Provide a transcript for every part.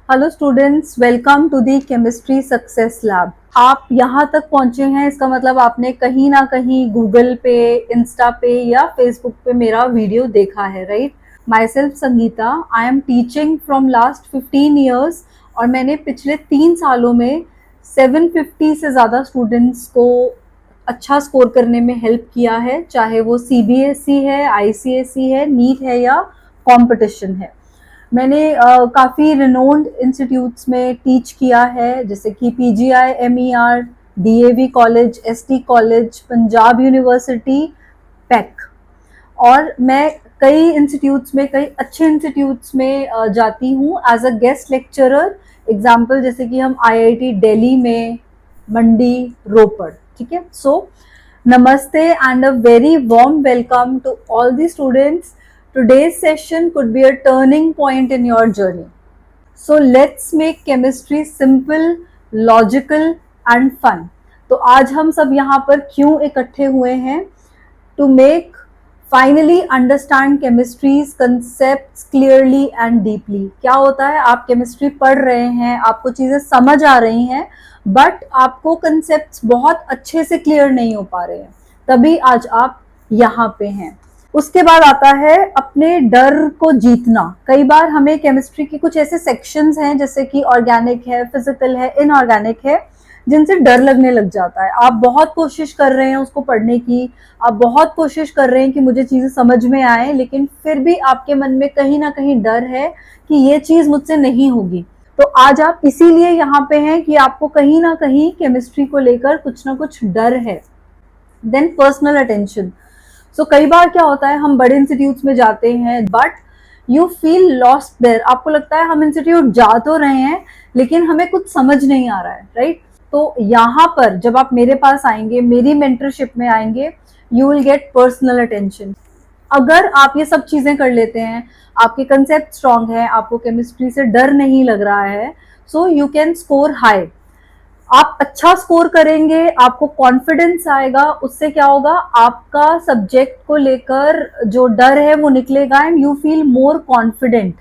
Hello students, welcome to the chemistry success lab. आप यहाँ तक पहुँचे हैं, इसका मतलब आपने कहीं ना कहीं गूगल पे, इंस्टा पे या फेसबुक पे मेरा वीडियो देखा है, right? My self Sangeeta, I am teaching from last 15 years और मैंने पिछले 3 सालों में 750 से ज़्यादा स्टूडेंट्स को अच्छा स्कोर करने में हेल्प किया है, चाहे वो CBSE है, ICSE है, नीट है या कॉम्पिटिशन है। मैंने काफ़ी रिनोन्ड इंस्टीट्यूट्स में टीच किया है, जैसे कि PGI MER, DAV college, ST college, Punjab university, pack. और मैं कई इंस्टीट्यूट्स में, कई अच्छे इंस्टीट्यूट्स में जाती हूँ as a guest lecturer. Example जैसे कि हम IIT दिल्ली में, मंडी, रोपड़, ठीक है। सो नमस्ते and a very warm welcome to all the students. Today's session could be a turning point in your journey. So let's make chemistry simple, logical and fun. तो आज हम सब यहाँ पर क्यों इकट्ठे हुए हैं? To make finally understand chemistry's concepts clearly and deeply. क्या होता है, आप केमिस्ट्री पढ़ रहे हैं, आपको चीज़ें समझ आ रही हैं, बट आपको कंसेप्ट्स बहुत अच्छे से क्लियर नहीं हो पा रहे हैं, तभी आज आप यहाँ पे हैं। उसके बाद आता है अपने डर को जीतना। कई बार हमें केमिस्ट्री के कुछ ऐसे सेक्शंस हैं, जैसे कि ऑर्गेनिक है, फिजिकल है, इनऑर्गेनिक है, जिनसे डर लगने लग जाता है। आप बहुत कोशिश कर रहे हैं उसको पढ़ने की, आप बहुत कोशिश कर रहे हैं कि मुझे चीज़ें समझ में आए, लेकिन फिर भी आपके मन में कहीं ना कहीं डर है कि ये चीज़ मुझसे नहीं होगी। तो आज आप इसीलिए यहाँ पे हैं कि आपको कहीं ना कहीं केमिस्ट्री को लेकर कुछ ना कुछ डर है। Then personal attention. सो कई बार क्या होता है, हम बड़े इंस्टीट्यूट्स में जाते हैं but you feel lost their. आपको लगता है हम इंस्टीट्यूट जा तो रहे हैं लेकिन हमें कुछ समझ नहीं आ रहा है, राइट? तो यहाँ पर जब आप मेरे पास आएंगे, मेरी मेंटरशिप में आएंगे, you will get personal attention. अगर आप ये सब चीज़ें कर लेते हैं, आपके कंसेप्ट स्ट्रांग है, आपको केमिस्ट्री से डर नहीं लग रहा है, so you can score high. आप अच्छा स्कोर करेंगे, आपको कॉन्फिडेंस आएगा, उससे क्या होगा, आपका सब्जेक्ट को लेकर जो डर है वो निकलेगा and you feel more confident.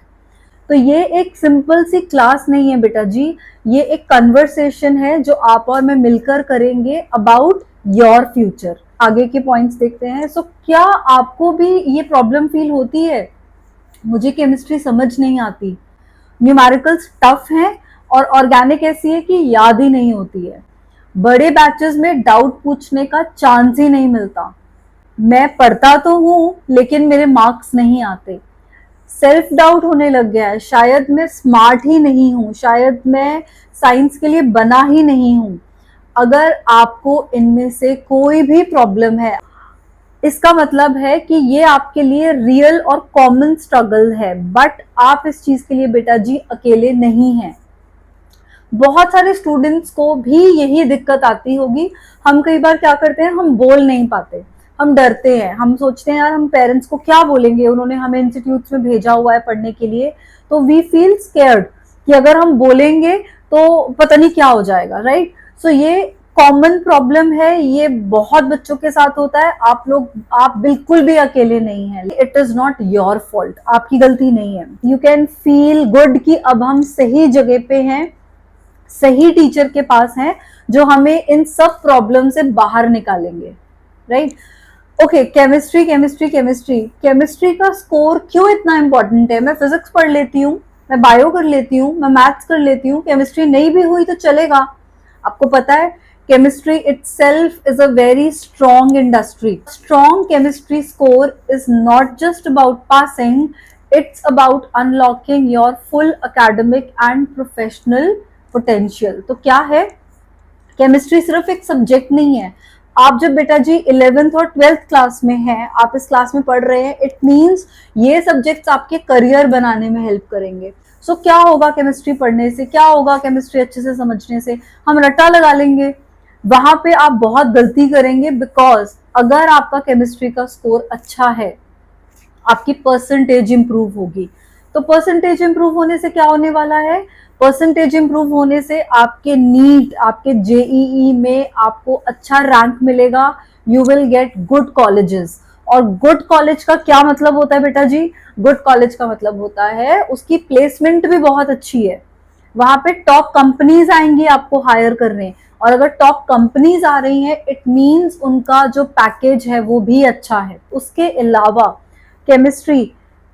तो ये एक सिंपल सी क्लास नहीं है बेटा जी, ये एक कन्वर्सेशन है जो आप और मैं मिलकर करेंगे अबाउट योर फ्यूचर। आगे के पॉइंट्स देखते हैं। सो क्या आपको भी ये प्रॉब्लम फील होती है, मुझे केमिस्ट्री समझ नहीं आती, न्यूमेरिकल्स टफ हैं और ऑर्गेनिक ऐसी है कि याद ही नहीं होती है, बड़े बैचेस में डाउट पूछने का चांस ही नहीं मिलता, मैं पढ़ता तो हूँ लेकिन मेरे मार्क्स नहीं आते, सेल्फ डाउट होने लग गया है, शायद मैं स्मार्ट ही नहीं हूँ, शायद मैं साइंस के लिए बना ही नहीं हूँ। अगर आपको इनमें से कोई भी प्रॉब्लम है, इसका मतलब है कि ये आपके लिए रियल और कॉमन स्ट्रगल है, बट आप इस चीज के लिए बेटा जी अकेले नहीं हैं। बहुत सारे स्टूडेंट्स को भी यही दिक्कत आती होगी। हम कई बार क्या करते हैं, हम बोल नहीं पाते, हम डरते हैं, हम सोचते हैं यार हम पेरेंट्स को क्या बोलेंगे, उन्होंने हमें इंस्टीट्यूट्स में भेजा हुआ है पढ़ने के लिए, तो वी फील स्केयर्ड कि अगर हम बोलेंगे तो पता नहीं क्या हो जाएगा, राइट? सो ये कॉमन प्रॉब्लम है, ये बहुत बच्चों के साथ होता है। आप बिल्कुल भी अकेले नहीं हैं। It is not your fault, आपकी गलती नहीं है। यू कैन फील गुड कि अब हम सही जगह पे हैं, सही टीचर के पास हैं जो हमें इन सब प्रॉब्लम से बाहर निकालेंगे, right? Okay, chemistry chemistry chemistry chemistry का स्कोर क्यों इतना इंपॉर्टेंट है? मैं फिजिक्स पढ़ लेती हूँ, मैं बायो कर लेती हूँ, मैं मैथ्स कर लेती हूँ, केमिस्ट्री नहीं भी हुई तो चलेगा। आपको पता है chemistry itself is a very strong industry. Strong chemistry score is not just about passing, it's about unlocking your full academic and professional potential. तो क्या है, केमिस्ट्री सिर्फ एक सब्जेक्ट नहीं है। आप जब बेटा जी 11th और 12th क्लास में हैं, आप इस क्लास में पढ़ रहे हैं, इट मीन्स ये सब्जेक्ट्स आपके करियर बनाने में हेल्प करेंगे। सो क्या होगा केमिस्ट्री पढ़ने से, क्या होगा केमिस्ट्री अच्छे से समझने से? हम रट्टा लगा लेंगे, वहां पे आप बहुत गलती करेंगे, बिकॉज अगर आपका केमिस्ट्री का स्कोर अच्छा है, आपकी परसेंटेज इंप्रूव होगी। तो परसेंटेज इंप्रूव होने से क्या होने वाला है? परसेंटेज इंप्रूव होने से आपके नीट, आपके JEE में आपको अच्छा रैंक मिलेगा, you will get good colleges. और गुड कॉलेज का क्या मतलब होता है बेटा जी? गुड कॉलेज का मतलब होता है उसकी प्लेसमेंट भी बहुत अच्छी है। वहां पे टॉप कंपनीज आएंगी आपको हायर करने, और अगर टॉप कंपनीज आ रही हैं इट मींस उनका जो पैकेज है वो भी अच्छा है। उसके अलावा केमिस्ट्री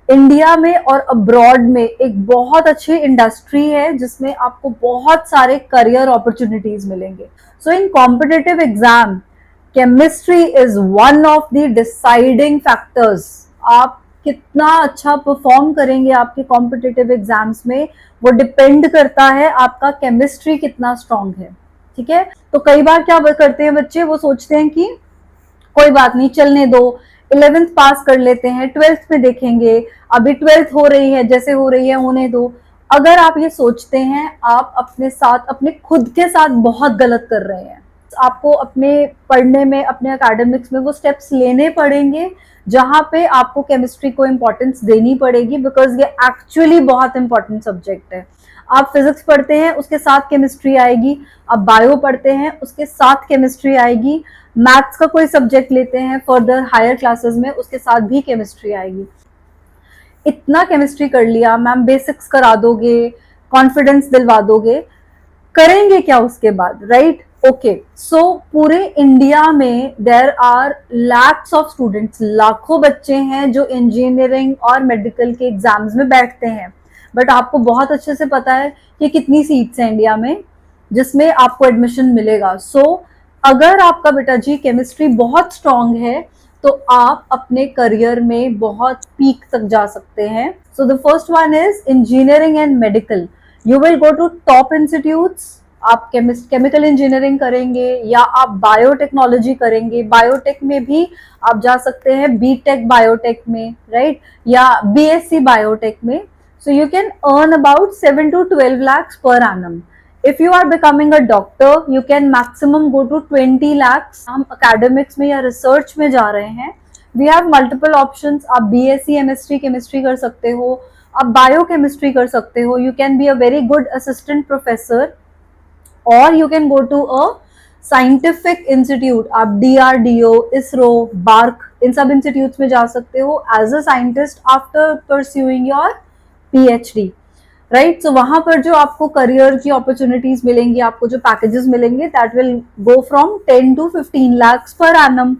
इंडिया में और अब्रॉड में एक बहुत अच्छी इंडस्ट्री है जिसमें आपको बहुत सारे करियर अपॉर्चुनिटीज मिलेंगे। So in competitive exam chemistry is one of the deciding factors. आप कितना अच्छा परफॉर्म करेंगे आपके कॉम्पिटिटिव एग्जाम्स में वो डिपेंड करता है आपका केमिस्ट्री कितना स्ट्रांग है। ठीक है, तो कई बार क्या करते हैं बच्चे, वो सोचते हैं कि कोई बात नहीं चलने दो, 11th पास कर लेते हैं, 12th में देखेंगे, अभी 12th हो रही है, जैसे हो रही है होने दो। अगर आप ये सोचते हैं आप अपने साथ, अपने खुद के साथ बहुत गलत कर रहे हैं। आपको अपने पढ़ने में, अपने एकेडमिक्स में वो स्टेप्स लेने पड़ेंगे जहां पे आपको केमिस्ट्री को इम्पोर्टेंस देनी पड़ेगी, बिकॉज ये एक्चुअली बहुत इंपॉर्टेंट सब्जेक्ट है। आप फिजिक्स पढ़ते हैं उसके साथ केमिस्ट्री आएगी, आप बायो पढ़ते हैं उसके साथ केमिस्ट्री आएगी, मैथ्स का कोई सब्जेक्ट लेते हैं फर्दर हायर क्लासेस में उसके साथ भी केमिस्ट्री आएगी। इतना केमिस्ट्री कर लिया, मैम बेसिक्स करा दोगे, कॉन्फिडेंस दिलवा दोगे, करेंगे क्या उसके बाद, राइट? ओके, सो पूरे इंडिया में there are lakhs of students, लाखों बच्चे हैं जो इंजीनियरिंग और मेडिकल के एग्जाम्स में बैठते हैं, बट आपको बहुत अच्छे से पता है कि कितनी सीट्स हैं इंडिया में जिसमें आपको एडमिशन मिलेगा। सो अगर आपका बेटा जी केमिस्ट्री बहुत स्ट्रांग है तो आप अपने करियर में बहुत पीक तक जा सकते हैं। So the first one is engineering and medical. You will go to top institutes. आप केमिकल इंजीनियरिंग करेंगे या आप बायोटेक्नोलॉजी करेंगे, बायोटेक में भी आप जा सकते हैं, बीटेक बायोटेक में, राइट, या बीएससी बायोटेक में। So you can earn about 7 to 12 lakhs per annum. If you are becoming a doctor, you can maximum go to 20 lakhs. हम academics में या research में जा रहे हैं, we have multiple options. आप BSc MSc chemistry कर सकते हो, आप biochemistry कर सकते हो, you can be a very good assistant professor, or you can go to a scientific institute. आप DRDO, ISRO, BARC इन सब institutes में जा सकते हो as a scientist after pursuing your PhD, right? So वहां पर जो आपको करियर की अपॉर्चुनिटीज मिलेंगी, आपको जो पैकेजेस मिलेंगे that will go from 10 to 15 lakhs per annum.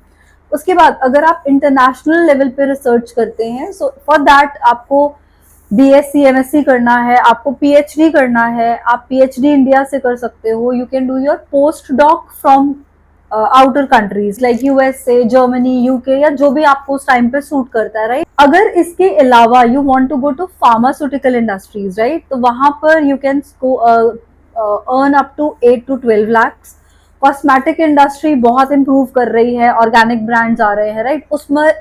उसके बाद अगर आप इंटरनेशनल लेवल पे रिसर्च करते हैं, सो फॉर दैट आपको BSc MSc करना है, आपको PhD करना है, आप PhD इंडिया से कर सकते हो। You can do your post doc from outer countries like USA, Germany, UK, या जो भी आपको उस टाइम पे सूट करता है, राइट? अगर इसके अलावा you want to go to pharmaceutical industries, right, तो वहां पर you can earn up to 8 to 12 lakhs। Cosmetic industry बहुत इंप्रूव कर रही है, ऑर्गेनिक ब्रांड्स आ रहे हैं, राइट,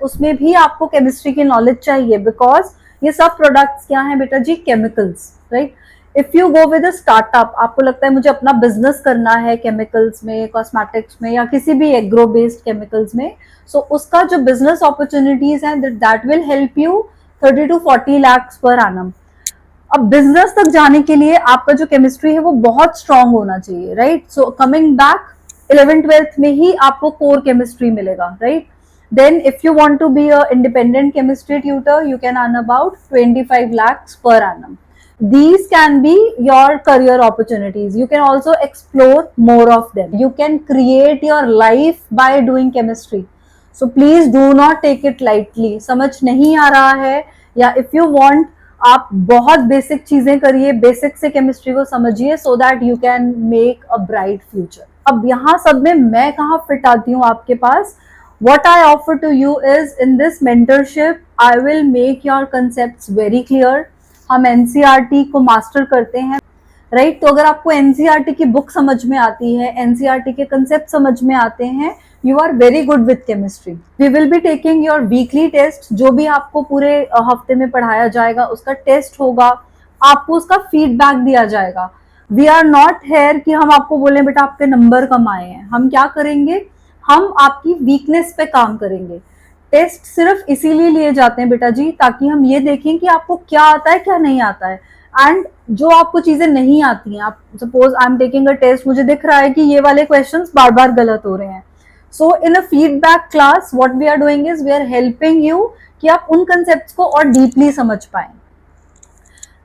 उसमें भी आपको केमिस्ट्री की नॉलेज चाहिए, बिकॉज ये सब प्रोडक्ट्स क्या हैं बेटा जी, chemicals, right? If you go with a startup, आपको लगता है मुझे अपना बिजनेस करना है केमिकल्स में, कॉस्मेटिक्स में, या किसी भी एग्रो बेस्ड केमिकल्स में, सो उसका जो बिजनेस अपॉर्चुनिटीज हैं that will help you 30 to 40 lakhs per annum. अब बिजनेस तक जाने के लिए आपका जो केमिस्ट्री है वो बहुत स्ट्रांग होना चाहिए, right? So coming back, 11th-12th में ही आपको कोर केमिस्ट्री मिलेगा, right? Then if you want to be a independent chemistry tutor, you can earn about 25 lakhs per annum. These can be your career opportunities. You can also explore more of them. You can create your life by doing chemistry. So please do not take it lightly. समझ नहीं आ रहा है या if you want, आप बहुत basic चीजें करिए, basic से केमिस्ट्री को समझिए so that you can make a bright future. अब यहाँ सब में मैं कहाँ फिट आती हूँ आपके पास? What I offer to you is in this mentorship, I will make your concepts very clear. हम NCERT को मास्टर करते हैं, राइट? तो अगर आपको NCERT की बुक समझ में आती है, NCERT के कंसेप्ट समझ में आते हैं, you are very good with chemistry. We will be taking your weekly test, जो भी आपको पूरे हफ्ते में पढ़ाया जाएगा उसका टेस्ट होगा, आपको उसका फीडबैक दिया जाएगा। वी आर नॉट हेयर कि हम आपको बोलें बेटा आपके नंबर कम आए हैं। हम क्या करेंगे, हम आपकी वीकनेस पे काम करेंगे। टेस्ट सिर्फ इसीलिए लिए जाते हैं बेटा जी ताकि हम ये देखें कि आपको क्या आता है क्या नहीं आता है, एंड जो आपको चीजें नहीं आती हैं, आप suppose I am taking a test, मुझे दिख रहा है कि ये वाले क्वेश्चंस बार बार गलत हो रहे हैं, so in a feedback class what we are doing is we are helping you कि आप उन कंसेप्ट्स को और डीपली समझ पाएं।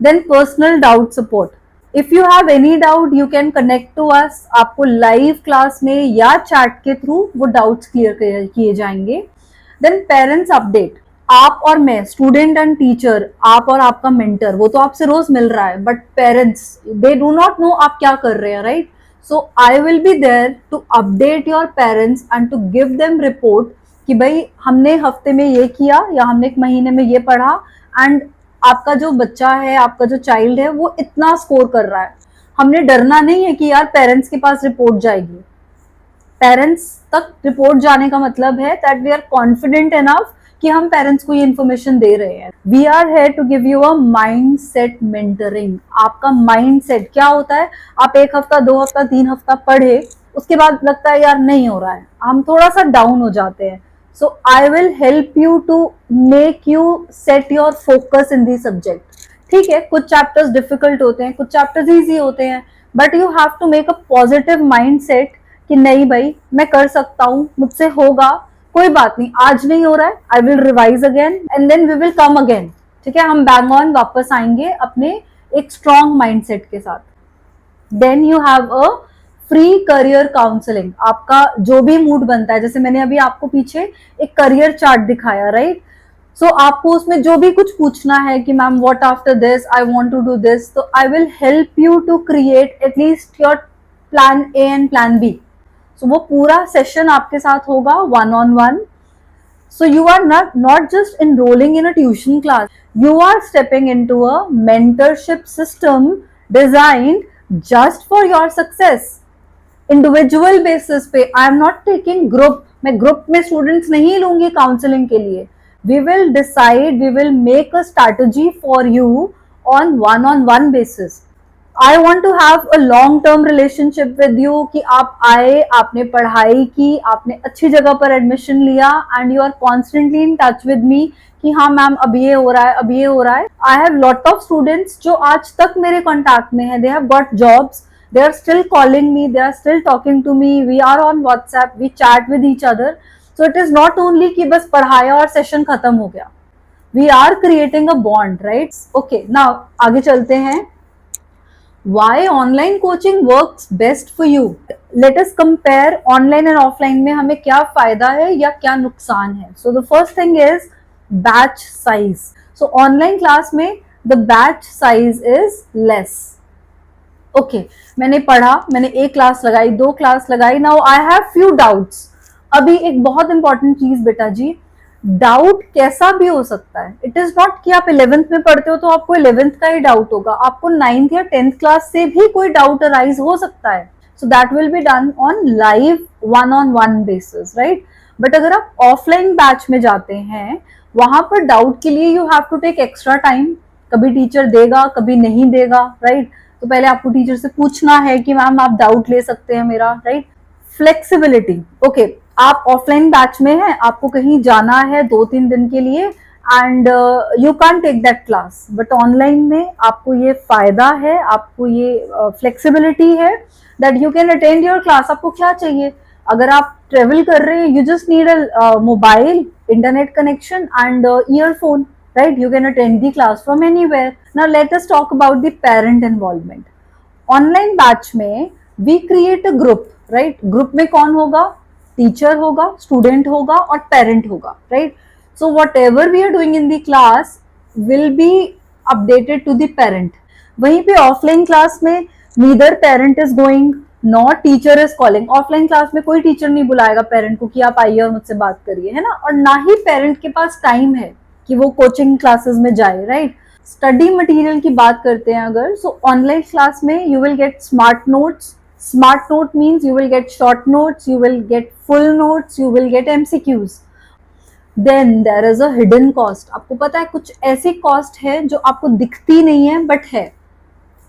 Then personal doubt support, if you have any doubt you can connect to us, आपको लाइव क्लास में या चैट के थ्रू वो डाउट्स क्लियर किए जाएंगे। देन पेरेंट्स अपडेट, आप और मैं, स्टूडेंट एंड टीचर, आप और आपका मेंटर, वो तो आपसे रोज मिल रहा है, but parents they do not know आप क्या कर रहे हैं, right? So I will be there to update your parents and to give them report कि भाई हमने हफ्ते में ये किया या हमने एक महीने में ये पढ़ा, एंड आपका जो बच्चा है, आपका जो चाइल्ड है, वो इतना स्कोर कर रहा है। हमने डरना नहीं है कि यार पेरेंट्स के पास रिपोर्ट जाएगी। पेरेंट्स तक रिपोर्ट जाने का मतलब है that we are confident enough कि हम पेरेंट्स को ये इन्फॉर्मेशन दे रहे हैं। We are here to give you a mindset mentoring. आपका माइंड सेट क्या होता है, आप 1 हफ्ता 2 हफ्ता 3 हफ्ता पढ़े, उसके बाद लगता है यार नहीं हो रहा है, हम थोड़ा सा डाउन हो जाते हैं। So I will help you to make you set your focus in the subject. ठीक है, कुछ चैप्टर्स डिफिकल्ट होते हैं, कुछ चैप्टर्स ईजी होते हैं, but you have to make a positive mindset कि नहीं भाई मैं कर सकता हूँ, मुझसे होगा, कोई बात नहीं, आज नहीं हो रहा है, I will revise again and then we will come again. ठीक है, हम बैंग ऑन वापस आएंगे अपने एक स्ट्रॉन्ग माइंडसेट के साथ। Then you have a free career counselling. आपका जो भी मूड बनता है, जैसे मैंने अभी आपको पीछे एक करियर चार्ट दिखाया, राइट? सो आपको उसमें जो भी कुछ पूछना है कि ma'am what after this, I want to do this, तो I will help you to create at least your plan A and plan B. So वो पूरा सेशन आपके साथ होगा 1-on-1। So you are not just enrolling in a tuition class, you are stepping into a mentorship system designed just for your success. Individual basis पे, I am not taking group, मैं group में students नहीं लूंगी counselling के लिए। We will decide, we will make a strategy for you on 1-on-1 basis. I want to have a long term relationship with you कि आप आए, आपने पढ़ाई की, आपने अच्छी जगह पर एडमिशन लिया and you are constantly in touch with me कि हाँ मैम अब ये हो रहा है, अब ये हो रहा है। I have lot of students जो आज तक मेरे कॉन्टैक्ट में है, they have got jobs, they are still calling me, they are still talking to me, we are on WhatsApp, we chat with each other. So it is not only कि बस पढ़ाया और सेशन खत्म हो गया, we are creating a bond, right? Okay, now आगे चलते हैं। Why online coaching works best for you? Let us compare online and offline में हमें क्या फायदा है या क्या नुकसान है। So the first thing is batch size. So online class में the batch size is less. Okay मैंने पढ़ा, मैंने 1 क्लास लगाई, 2 क्लास लगाई, now I have few doubts. अभी एक बहुत इंपॉर्टेंट चीज बेटा जी, डाउट कैसा भी हो सकता है। इट इज नॉट कि आप 11th में पढ़ते हो तो आपको 11th का ही डाउट होगा, आपको 9th या 10th क्लास से भी कोई डाउट अराइज हो सकता है। सो that will be done on live 1-on-1 basis, right? But अगर आप ऑफलाइन बैच में जाते हैं, वहां पर डाउट के लिए you have to take extra time. कभी टीचर देगा, कभी नहीं देगा, राइट? तो पहले आपको टीचर से पूछना है कि मैम आप डाउट ले सकते हैं मेरा, राइट? फ्लेक्सिबिलिटी, ओके आप ऑफलाइन बैच में हैं, आपको कहीं जाना है 2-3 दिन के लिए and you can take that class, but online में आपको ये फायदा है, आपको ये फ्लेक्सिबिलिटी है that you can attend your class. आपको क्या चाहिए, अगर आप ट्रेवल कर रहे हैं, you just need a mobile, internet connection and earphone, right? You can attend the class from anywhere. Now let us talk about the parent involvement. Online batch में we create a group, right? Group में कौन होगा? Teacher होगा, student होगा और parent होगा, right? So whatever we are doing in the class will be updated to the parent. वहीं पे offline class में neither parent is going nor teacher is calling. Offline class में कोई teacher नहीं बुलाएगा parent को कि आप आइए और मुझसे बात करिए, है ना? और ना ही parent के पास time है कि वो कोचिंग क्लासेस में जाए, राइट? स्टडी मटेरियल की बात करते हैं अगर, सो ऑनलाइन क्लास में you will get smart notes. Smart note means you will get short notes, you will get full notes, you will get MCQs. Then there is a hidden cost. आपको पता है कुछ ऐसी cost है जो आपको दिखती नहीं है बट है।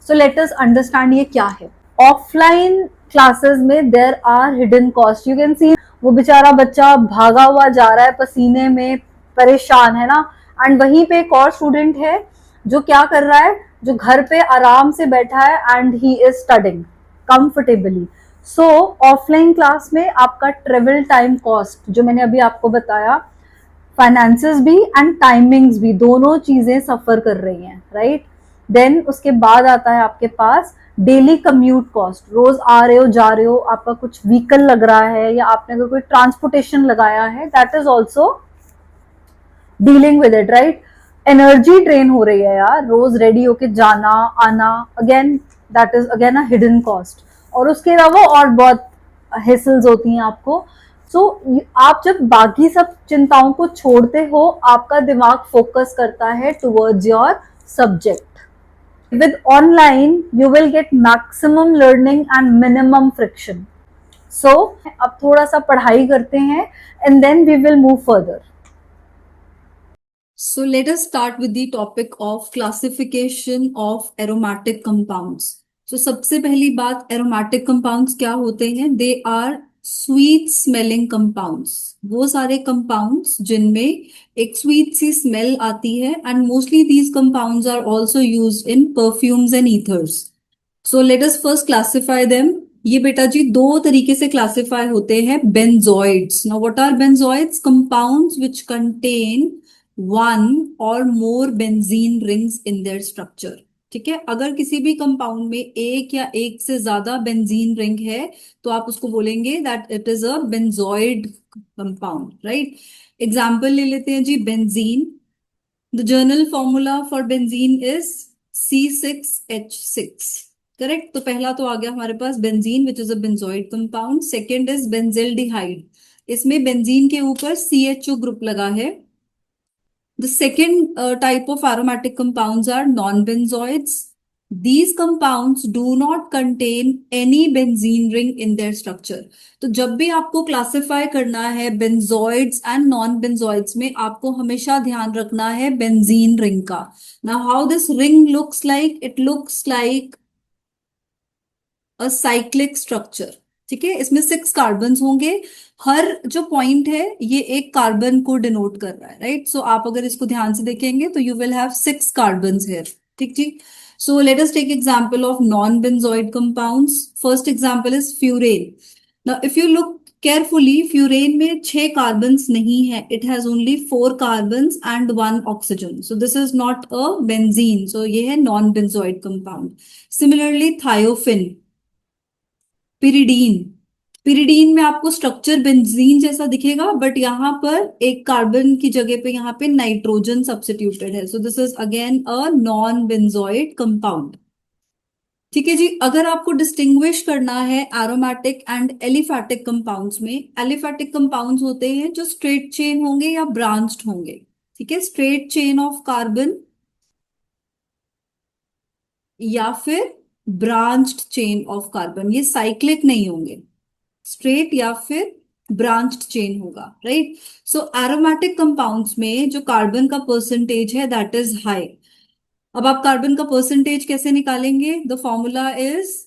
सो लेट अस अंडरस्टैंड ये क्या है। ऑफलाइन क्लासेस में there are hidden cost. You can see वो बेचारा बच्चा भागा हुआ जा रहा है पसीने में, परेशान है ना, एंड वहीं पे एक और स्टूडेंट है जो क्या कर रहा है, जो घर पे आराम से बैठा है and he is studying comfortably. So offline class में आपका ट्रेवल टाइम कॉस्ट जो मैंने अभी आपको बताया, फाइनेंसेस भी एंड टाइमिंग्स भी, दोनों चीजें सफर कर रही हैं, राइट? देन उसके बाद आता है आपके पास डेली कम्यूट कॉस्ट, रोज आ रहे हो जा रहे हो, आपका कुछ व्हीकल लग रहा है या आपने अगर कोई ट्रांसपोर्टेशन लगाया है, that is also dealing with it, right. Energy drain हो रही है यार, रोज रेडी होके जाना आना, again that is again a hidden cost. और उसके अलावा और बहुत हेसल्स होती हैं आपको। सो आप जब बाकी सब चिंताओं को छोड़ते हो, आपका दिमाग फोकस करता है towards your subject. with online you will get maximum learning and minimum friction. So अब थोड़ा सा पढ़ाई करते हैं and then we will move further. So let us start with the topic of classification of aromatic compounds. So सबसे पहली बात, aromatic compounds क्या होते हैं? They are sweet smelling compounds. वो सारे compounds जिनमें एक sweet सी smell आती है, and mostly these compounds are also used in perfumes and ethers. So let us first classify them. ये बेटा जी दो तरीके से क्लासिफाई होते हैं, benzoids. Now what are benzoids? Compounds which contain one or more benzene rings in their structure. ठीक है, अगर किसी भी कंपाउंड में एक या एक से ज्यादा बेंजीन रिंग है तो आप उसको बोलेंगे that it is a benzoid compound, right. Example ले लेते हैं जी, benzene. The general formula for benzene is C6H6, correct. तो पहला तो आ गया हमारे पास benzene which is a benzoid compound. Second is benzaldehyde, इसमें बेंजीन के ऊपर CHO ग्रुप लगा है। The second type of aromatic compounds are non-benzoids. These compounds do not contain any benzene ring in their structure. तो जब भी आपको classify करना है benzoids and non-benzoids में, आपको हमेशा ध्यान रखना है benzene ring का. Now how this ring looks like? It looks like a cyclic structure. ठीक है, इसमें 6 कार्बन्स होंगे। हर जो पॉइंट है ये एक कार्बन को डिनोट कर रहा है, राइट। सो आप अगर इसको ध्यान से देखेंगे तो you will have 6 carbons here. ठीक ठीक। So let us take example of non benzoid compounds. First example is furan. Now if you look carefully, furan में 6 कार्बन्स नहीं है, it has only 4 carbons and 1 oxygen. So this is not a benzene, so ये है non benzoate compound. Similarly thiophene, pyridine. Pyridine में आपको structure benzene जैसा दिखेगा, but यहाँ पर एक कार्बन की जगह पे यहाँ पे नाइट्रोजन सब्स्टिट्यूटेड है। So this is again a non benzoate compound. ठीक है जी, अगर आपको डिस्टिंग्विश करना है एरोमेटिक एंड एलिफैटिक कंपाउंड्स में, एलिफैटिक कंपाउंड्स होते हैं जो स्ट्रेट चेन होंगे या ब्रांच्ड होंगे। ठीक है, स्ट्रेट चेन ऑफ कार्बन या फिर ब्रांच्ड चेन ऑफ कार्बन, ये साइक्लिक नहीं होंगे, स्ट्रेट या फिर ब्रांच्ड चेन होगा, राइट। सो एरोमेटिक कंपाउंड्स में जो कार्बन का परसेंटेज है दैट इज हाई। अब आप कार्बन का परसेंटेज कैसे निकालेंगे? The formula is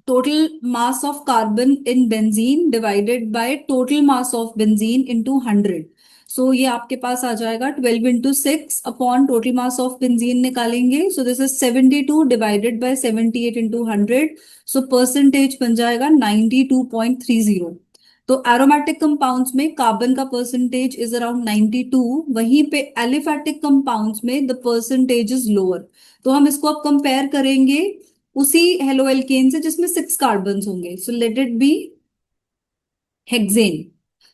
total mass of carbon in benzene divided by total mass of benzene into 100. So ये आपके पास आ जाएगा 12 into 6 upon total mass of benzene निकालेंगे। So this is 72 divided by 78 into 100. So percentage बन जाएगा 92.30। तो aromatic compounds में carbon का percentage is around 92, वहीं पे एलिफैटिक कंपाउंड्स में द परसेंटेज इज लोअर। तो हम इसको अब कंपेयर करेंगे उसी हेलो एल्केन से जिसमें 6 कार्बन्स होंगे। So let it be hexane.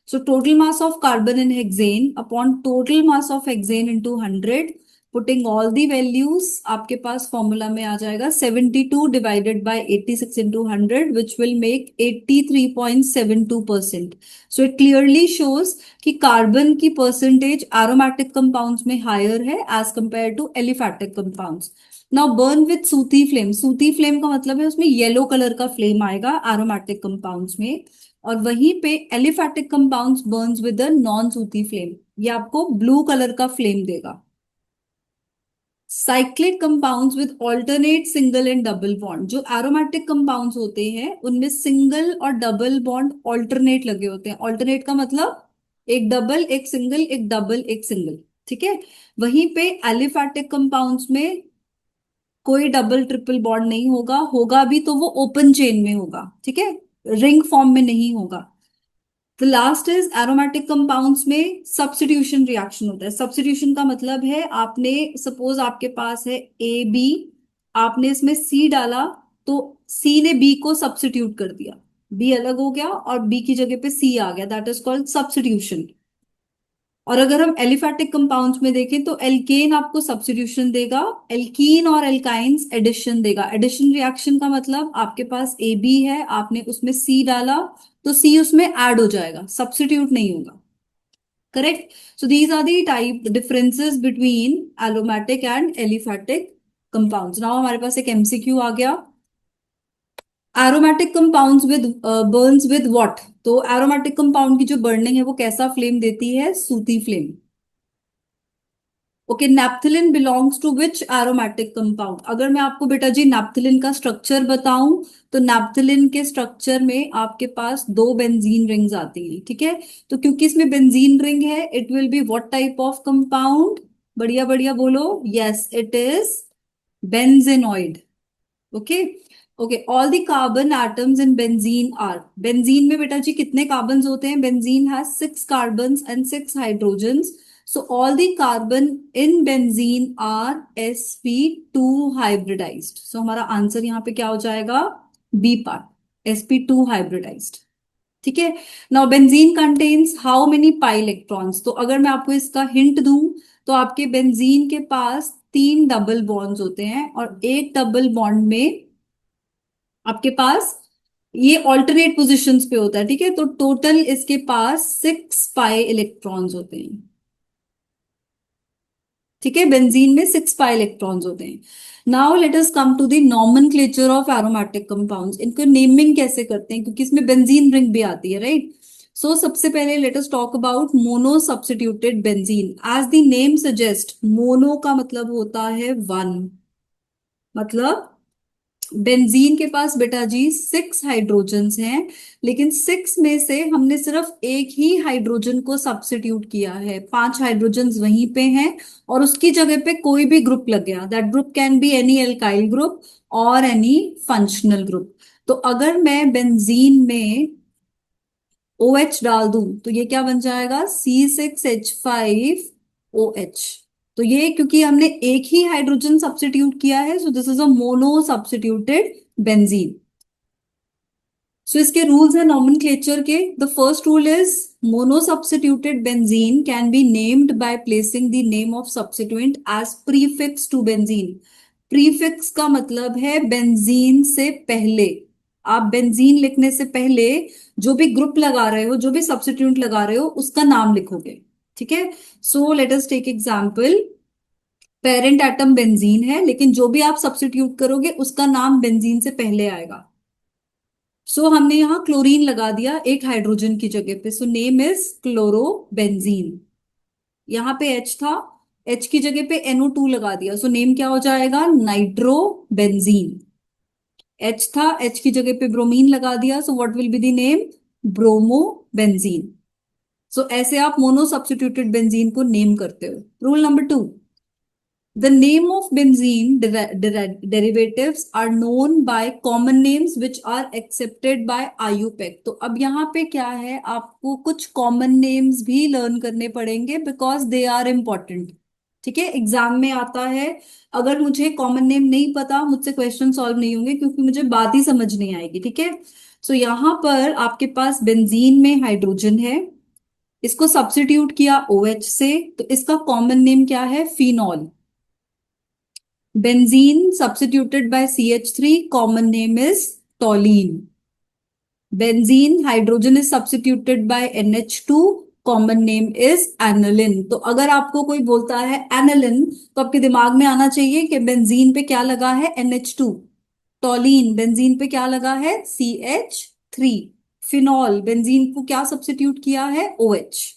So total mass of carbon in hexane upon total mass of hexane into 100, putting all the values, आपके पास फॉर्मूला में आ जाएगा 72 divided by 86 into 100 which will make 83.72%। So it clearly shows कि carbon की percentage aromatic compounds में higher है as compared to aliphatic compounds. Now burn with sooty flame. Sooty flame का मतलब है उसमें येलो कलर का फ्लेम आएगा एरोमेटिक कंपाउंड्स में, और वहीं पे aliphatic compounds Burns with a non सूती फ्लेम, ये आपको ब्लू कलर का फ्लेम देगा। Cyclic compounds with alternate single and double bond, जो एरोमेटिक कंपाउंड्स होते हैं उनमें सिंगल और डबल बॉन्ड ऑल्टरनेट लगे होते हैं। ऑल्टरनेट का मतलब एक डबल एक सिंगल, एक डबल एक सिंगल। ठीक है, वहीं पे एलिफैटिक कंपाउंड्स में कोई डबल ट्रिपल बॉन्ड नहीं होगा, होगा भी तो वो ओपन चेन में होगा। ठीक है, रिंग फॉर्म में नहीं होगा। The last is aromatic compounds में सब्स्टिट्यूशन रिएक्शन होता है। सब्स्टिट्यूशन का मतलब है आपने सपोज आपके पास है ए बी, आपने इसमें सी डाला तो सी ने बी को सब्स्टिट्यूट कर दिया, बी अलग हो गया और बी की जगह पे सी आ गया, दैट इज कॉल्ड सब्स्टिट्यूशन। और अगर हम एलिफैटिक कंपाउंड्स में देखें तो एल्केन आपको सब्स्टिट्यूशन देगा, एल्कीन और एल्काइंस एडिशन देगा। एडिशन रिएक्शन का मतलब आपके पास ए बी है, आपने उसमें सी डाला तो सी उसमें ऐड हो जाएगा, सब्स्टिट्यूट नहीं होगा। Correct. So these are the type differences between aromatic and aliphatic compounds. Now हमारे पास एक एमसीक्यू आ गया, aromatic compounds with burns with what. तो एरोमेटिक कंपाउंड की जो बर्निंग है वो कैसा फ्लेम देती है, sooty flame. Okay, naphthalene belongs to which aromatic compound. अगर मैं आपको बेटा जी नैप्थेलिन का स्ट्रक्चर बताऊं तो नैप्थेलिन के स्ट्रक्चर में आपके पास दो बेंजीन रिंग्स आती हैं, ठीक है। तो क्योंकि इसमें बेंजीन रिंग है, it will be what type of compound, बढ़िया बढ़िया बोलो, yes it is benzenoid. Okay. Okay, all the carbon atoms in benzene are, benzene में बेटा जी कितने कार्बन्स होते हैं, benzene has 6 carbons and 6 hydrogens. So all the carbon in benzene are sp2 hybridized. So हमारा आंसर यहाँ पे क्या हो जाएगा, बी पार्ट, sp2 हाइब्रिडाइज्ड। ठीक है। Now benzene contains how many pi electrons. तो अगर मैं आपको इसका हिंट दूं तो आपके बेंजीन के पास 3 डबल बॉन्ड्स होते हैं और एक डबल बॉन्ड में आपके पास ये ऑल्टरनेट पोजिशंस पे होता है, ठीक है। तो टोटल इसके पास 6 पाई इलेक्ट्रॉन्स होते हैं, ठीक है। बेंजीन में 6 पाई इलेक्ट्रॉन्स होते हैं। Now let us come to the nomenclature of aromatic compounds. इनको नेमिंग कैसे करते हैं, क्योंकि इसमें बेंजीन रिंग भी आती है, राइट। सो सबसे पहले let us talk about mono substituted benzene. As the name suggest, mono का मतलब होता है वन, मतलब बेंजीन के पास बेटा जी 6 हाइड्रोजन्स हैं, लेकिन 6 में से हमने सिर्फ एक ही हाइड्रोजन को सब्स्टिट्यूट किया है, 5 हाइड्रोजन्स वहीं पे हैं और उसकी जगह पे कोई भी ग्रुप लग गया, that group can be any alkyl group और एनी फंक्शनल ग्रुप। तो अगर मैं बेंजीन में OH डाल दूं तो ये क्या बन जाएगा, C6H5OH। तो ये क्योंकि हमने एक ही हाइड्रोजन सब्स्टिट्यूट किया है, so this is a mono substituted benzene. So इसके रूल्स है नॉमेनक्लेचर के। The first rule is mono substituted benzene can be named by placing the name of substituent as prefix to benzene. Prefix का मतलब है benzene से पहले, आप benzene लिखने से पहले जो भी ग्रुप लगा रहे हो, जो भी सब्स्टिट्यूएंट लगा रहे हो, उसका नाम लिखोगे, ठीक है। So let us take example, parent atom benzene है लेकिन जो भी आप सब्स्टिट्यूट करोगे उसका नाम बेंजीन से पहले आएगा। सो हमने यहाँ क्लोरीन लगा दिया एक हाइड्रोजन की जगह पे, सो नेम इज क्लोरोबेंजीन। यहाँ पे H था, H की जगह पे NO2 लगा दिया, सो नेम क्या हो जाएगा, नाइट्रोबेंजीन। H था, H की जगह पे ब्रोमीन लगा दिया, so what will be the name, bromobenzene. So ऐसे आप मोनो सब्स्टिट्यूटेड बेंजीन को नेम करते हो। Rule number 2, the name of benzene derivatives are known by common names which are accepted by IUPAC। तो अब यहाँ पे क्या है, आपको कुछ कॉमन नेम्स भी लर्न करने पड़ेंगे बिकॉज दे आर इम्पोर्टेंट, ठीक है। एग्जाम में आता है, अगर मुझे कॉमन नेम नहीं पता मुझसे क्वेश्चन सॉल्व नहीं होंगे क्योंकि मुझे बात ही समझ नहीं आएगी, ठीक है। सो यहाँ पर आपके पास बेंजीन में हाइड्रोजन है, इसको सब्स्टिट्यूट किया OH से, तो इसका कॉमन नेम क्या है, phenol. Benzene substituted by CH3, common name is toluene. Benzene hydrogen is substituted by NH2, common name is aniline। तो अगर आपको कोई बोलता है aniline तो आपके दिमाग में आना चाहिए कि बेंजीन पे क्या लगा है, NH2। टॉलीन बेंजीन पे क्या लगा है, CH3। फिनॉल बेंजीन को क्या सब्स्टिट्यूट किया है, OH।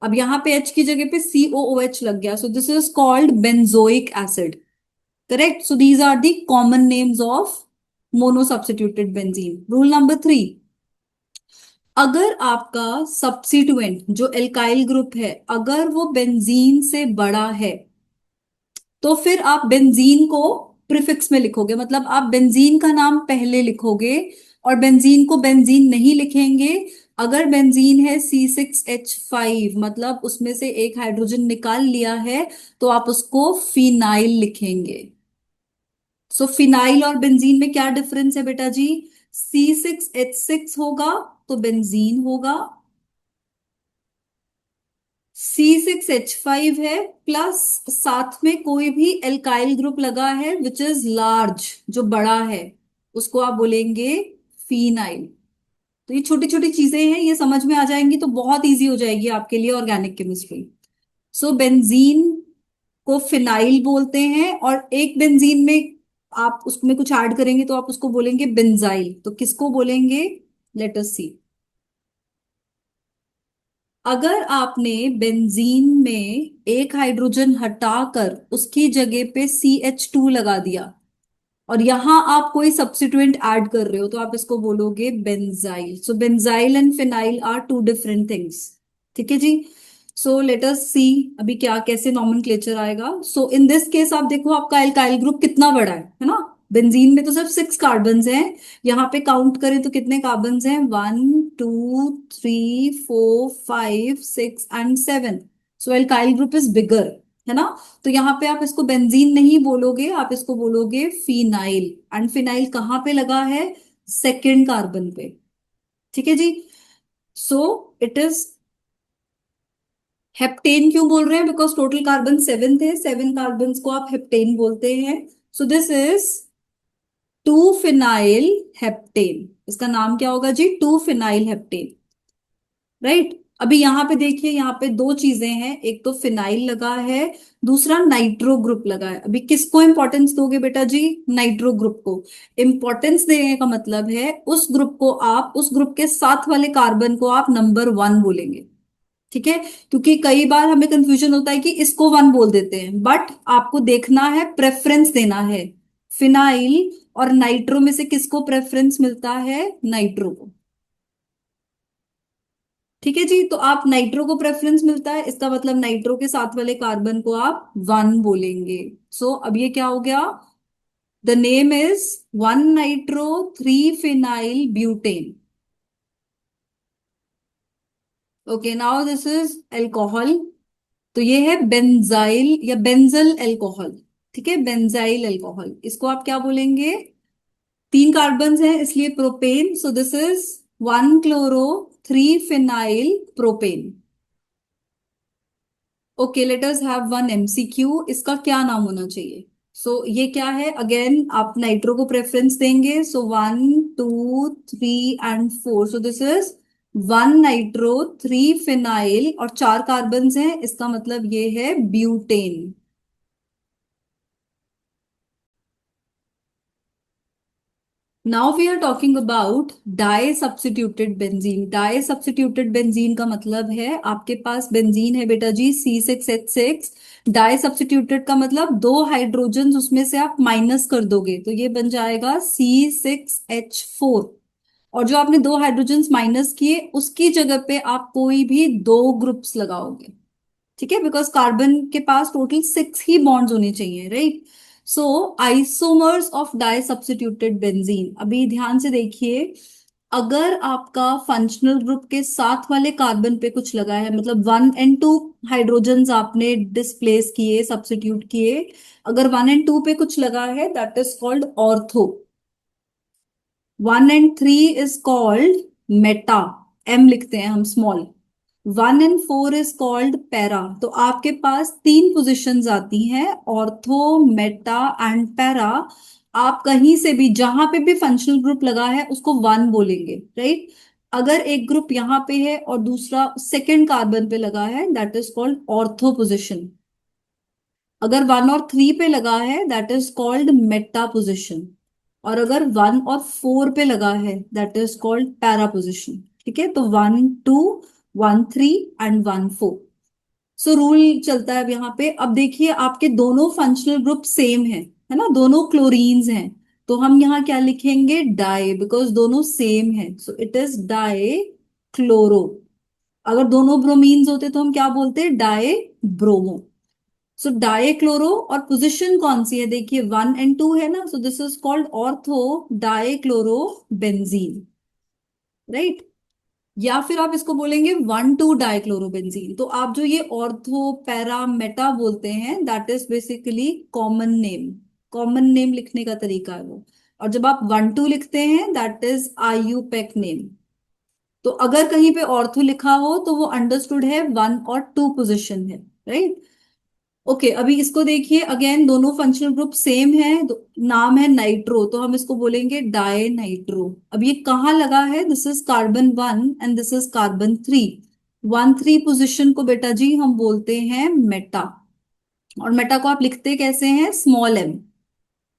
अब यहाँ पे H की जगह पे COOH लग गया, सो this is called benzoic acid. Correct. So these are the common names of monosubstituted benzene. Rule number 3. अगर आपका सब्स्टिट्यूएंट जो एल्काइल ग्रुप है अगर वो बेंजीन से बड़ा है तो फिर आप बेंजीन को प्रीफिक्स में लिखोगे, मतलब आप बेंजीन का नाम पहले लिखोगे और बेंजीन को बेंजीन नहीं लिखेंगे। अगर बेंजीन है C6H5, मतलब उसमें से एक हाइड्रोजन निकाल लिया है, तो आप उसको फिनाइल लिखेंगे। सो फिनाइल और बेंजीन में क्या डिफरेंस है बेटा जी? C6H6 होगा तो बेंजीन होगा, C6H5 है, प्लस साथ में कोई भी एल्काइल ग्रुप लगा है विच इज लार्ज, जो बड़ा है, उसको आप बोलेंगे फिनाइल। तो ये छोटी छोटी चीजें हैं, ये समझ में आ जाएंगी तो बहुत इजी हो जाएगी आपके लिए ऑर्गेनिक केमिस्ट्री। सो बेंजीन को फिनाइल बोलते हैं, और एक बेंजीन में आप उसमें कुछ ऐड करेंगे तो आप उसको बोलेंगे बेंजाइल। तो किसको बोलेंगे? लेट अस सी। अगर आपने बेंजीन में एक हाइड्रोजन हटाकर उसकी जगह पे CH2 लगा दिया और यहां आप कोई सब्स्टिट्यूएंट ऐड कर रहे हो, तो आप इसको बोलोगे benzyl. So benzyl and phenyl are two different things. ठीक है जी। सो लेट अस सी अभी क्या कैसे नॉमेनक्लेचर आएगा। सो इन दिस केस आप देखो आपका एल्काइल ग्रुप कितना बड़ा है ना? बेंजीन में तो सिर्फ 6 कार्बन्स हैं, यहाँ पे काउंट करें तो कितने कार्बन्स हैं? 1 2 3 4 5 6 and 7। So alkyl group is bigger, है ना? तो यहाँ पे आप इसको बेंजीन नहीं बोलोगे, आप इसको बोलोगे फिनाइल। एंड फिनाइल कहाँ पे लगा है? सेकेंड कार्बन पे। ठीक है जी। So it is heptane. क्यों बोल रहे हैं? बिकॉज टोटल कार्बन 7 थे, 7 कार्बन को आप हेप्टेन बोलते हैं। सो दिस इज 2 फिनाइल हेप्टेन। इसका नाम क्या होगा जी? 2 फिनाइल हेप्टेन। राइट। अभी यहाँ पे देखिए, यहाँ पे दो चीजें हैं, एक तो फिनाइल लगा है, दूसरा नाइट्रो ग्रुप लगा है। अभी किसको इंपॉर्टेंस दोगे बेटा जी? नाइट्रो ग्रुप को। इंपॉर्टेंस देने का मतलब है उस ग्रुप को आप, उस ग्रुप के साथ वाले कार्बन को आप नंबर 1 बोलेंगे। ठीक है? क्योंकि कई बार हमें कंफ्यूजन होता है कि इसको 1 बोल देते हैं, बट आपको देखना है, प्रेफरेंस देना है। फिनाइल और नाइट्रो में से किसको प्रेफरेंस मिलता है? नाइट्रो को। ठीक है जी। तो आप नाइट्रो को प्रेफरेंस मिलता है, इसका मतलब नाइट्रो के साथ वाले कार्बन को आप 1 बोलेंगे। सो अब ये क्या हो गया? The name is 1 nitro 3 phenyl butane. Okay, now this is alcohol. तो ये है बेंजाइल या बेंजल एल्कोहल। ठीक है, बेंजाइल एल्कोहल, इसको आप क्या बोलेंगे? 3 कार्बन हैं इसलिए propane. So this is 1 chloro 3 phenyl propane. Okay, let us have one MCQ। इसका क्या नाम होना चाहिए? ये क्या है? अगेन आप नाइट्रो को प्रेफरेंस देंगे। 1 2 3 and 4। This is 1 nitro 3 phenyl, और 4 कार्बन हैं, इसका मतलब ये है butane. Now we are talking about di substituted benzene. Di substituted benzene का मतलब है आपके पास बेंजीन है बेटा जी C6H6। डाई सब्स्टिट्यूटेड का मतलब दो हाइड्रोजन उसमें से आप माइनस कर दोगे तो ये बन जाएगा C6H4। और जो आपने दो हाइड्रोजन माइनस किए उसकी जगह पे आप कोई भी दो ग्रुप्स लगाओगे। ठीक है, बिकॉज कार्बन के पास टोटल 6 ही बॉन्ड्स होने चाहिए, right? So isomers of di substituted benzene, अभी ध्यान से देखिए। अगर आपका फंक्शनल ग्रुप के साथ वाले कार्बन पे कुछ लगा है, मतलब 1 and 2 हाइड्रोजन्स आपने डिस्प्लेस किए, सब्स्टिट्यूट किए, अगर 1 and 2 पे कुछ लगा है that is called ortho. 1 and 3 is called meta, M लिखते हैं हम small. 1 and 4 is called para. तो आपके पास 3 पोजिशंस आती हैं, ऑर्थो, मेटा एंड पैरा। आप कहीं से भी, जहां पे भी फंक्शनल ग्रुप लगा है उसको 1 बोलेंगे, राइट? अगर एक ग्रुप यहां पे है और दूसरा सेकेंड कार्बन पे लगा है that is called ortho position. अगर 1 और 3 पे लगा है that is called Meta position. और अगर 1 और 4 पे लगा है that is called para position. ठीक है, तो 1 2 1 3 एंड 1 4। सो रूल चलता है अब यहाँ पे। अब देखिए आपके दोनों फंक्शनल ग्रुप सेम है ना, दोनों क्लोरीन्स हैं। तो हम यहाँ क्या लिखेंगे? डाई, बिकॉज दोनों सेम है। So it is di chloro. अगर दोनों ब्रोमीन्स होते तो हम क्या बोलते? Di bromo. सो डाइक्लोरो, और पोजीशन कौन सी है देखिए, 1 और 2 है ना, so this is called ortho dichloro benzene, right. या फिर आप इसको बोलेंगे 1,2 डाइक्लोरोबेंजीन। तो आप जो ये ऑर्थो पैरा मेटा बोलते हैं, that is basically common name, common name लिखने का तरीका है वो। और जब आप 1,2 लिखते हैं, दैट इज आईयूपैक नेम। तो अगर कहीं पे ऑर्थो लिखा हो तो वो अंडरस्टूड है 1 और 2 पोजिशन है, राइट। ओके, अभी इसको देखिए अगेन, दोनों फंक्शनल ग्रुप सेम है, नाम है नाइट्रो, तो हम इसको बोलेंगे डाई नाइट्रो। अब ये कहाँ लगा है, this is carbon 1 and this is carbon 3। 1,3 position को बेटा जी हम बोलते हैं मेटा। और मेटा को आप लिखते कैसे हैं, small m.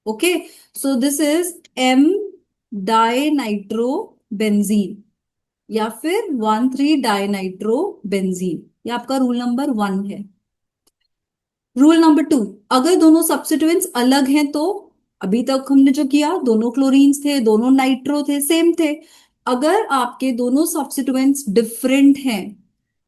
Okay, so this is m di nitro benzene, या फिर 1,3 डाई नाइट्रो बेंजीन। ये आपका रूल नंबर 1 है। रूल नंबर 2, अगर दोनों सब्स्टिट्यूएंट्स अलग हैं तो, अभी तक हमने जो किया, दोनों क्लोरीन्स थे, दोनों नाइट्रो थे, सेम थे। अगर आपके दोनों सब्स्टिट्यूएंट्स डिफरेंट हैं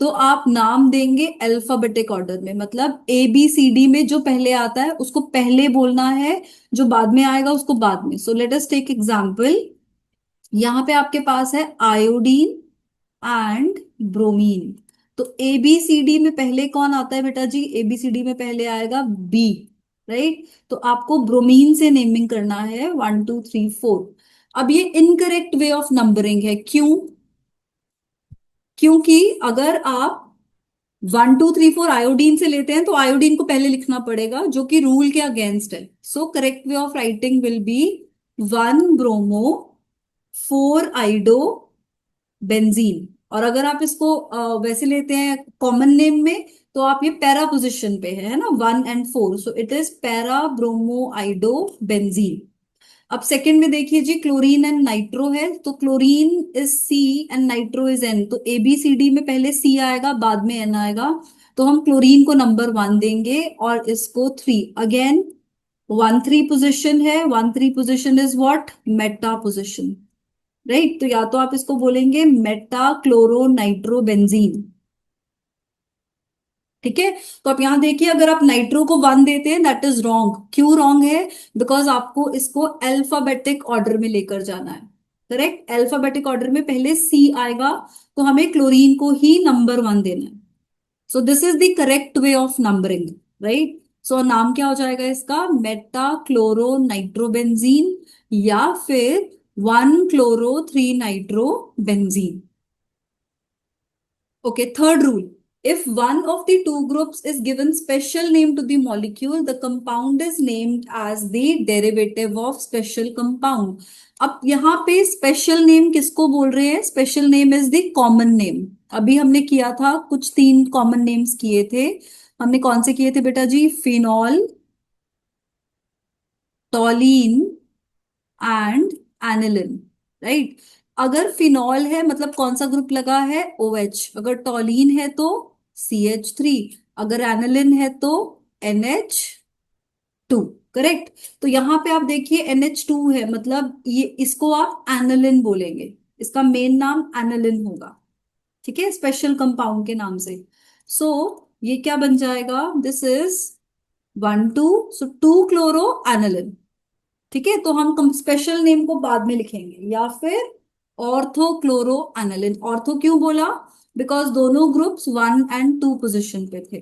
तो आप नाम देंगे अल्फाबेटिक ऑर्डर में, मतलब ABCD में जो पहले आता है उसको पहले बोलना है, जो बाद में आएगा उसको बाद में। So let us take example. यहाँ पे आपके पास है आयोडीन एंड ब्रोमीन। तो ABCD में पहले कौन आता है बेटा जी, ABCD में पहले आएगा बी, राइट। तो आपको ब्रोमीन से नेमिंग करना है 1 2 3 4। अब ये इनकरेक्ट वे ऑफ नंबरिंग है, क्यों? क्योंकि अगर आप 1 2 3 4 आयोडीन से लेते हैं तो आयोडीन को पहले लिखना पड़ेगा, जो कि रूल के अगेंस्ट है। So correct way of writing will be 1 bromo 4 आइडो benzene. और अगर आप इसको वैसे लेते हैं कॉमन नेम में, तो आप ये पैरा पोजिशन पे है ना, 1 and 4, so it is para bromo आइडो benzene. अब सेकंड में देखिए जी, क्लोरीन एंड नाइट्रो है, तो chlorine is C and nitro is N। तो ABCD में पहले C आएगा, बाद में N आएगा। तो हम क्लोरीन को नंबर 1 देंगे और इसको 3। अगेन 1 3 पोजिशन है, 1 3 position is what, Meta position, right. तो या तो आप इसको बोलेंगे मेटा क्लोरो नाइट्रो बेंजीन, ठीक है। तो आप यहां देखिए, अगर आप नाइट्रो को 1 देते हैं, दैट इज रॉन्ग। क्यों रॉन्ग है, बिकॉज आपको इसको अल्फाबेटिक ऑर्डर में लेकर जाना है, करेक्ट। अल्फाबेटिक ऑर्डर में पहले C आएगा, तो हमें क्लोरीन को ही नंबर 1 देना है। So this is the correct way of numbering, right. So नाम क्या हो जाएगा इसका, मेटा क्लोरो नाइट्रोबेंजीन, या फिर 1 chloro 3 nitro benzene. Okay, third rule. If one of the two groups is given special name to the molecule, the compound is named as the derivative of special compound. अब यहाँ पे special name किसको बोल रहे हैं, special name is the common name. अभी हमने किया था, कुछ 3 कॉमन नेम्स किए थे। हमने कौन से किए थे बेटा जी, फिनॉल, टॉलीन एंड एनिलिन, राइट। अगर फिनॉल है मतलब कौन सा ग्रुप लगा है, OH। अगर टॉलीन है तो CH3। अगर एनिलिन है तो NH2, करेक्ट। तो यहां पे आप देखिए NH2 है, मतलब ये, इसको आप एनिलिन बोलेंगे, इसका मेन नाम एनिलिन होगा, ठीक है, स्पेशल कंपाउंड के नाम से। सो ये क्या बन जाएगा, this is 1 2, so 2 chloro aniline, ठीक है। तो हम स्पेशल नेम को बाद में लिखेंगे, या फिर ऑर्थो क्लोरो एनालिन। ऑर्थो क्यों बोला, बिकॉज दोनों ग्रुप्स 1 and 2 पोजिशन पे थे,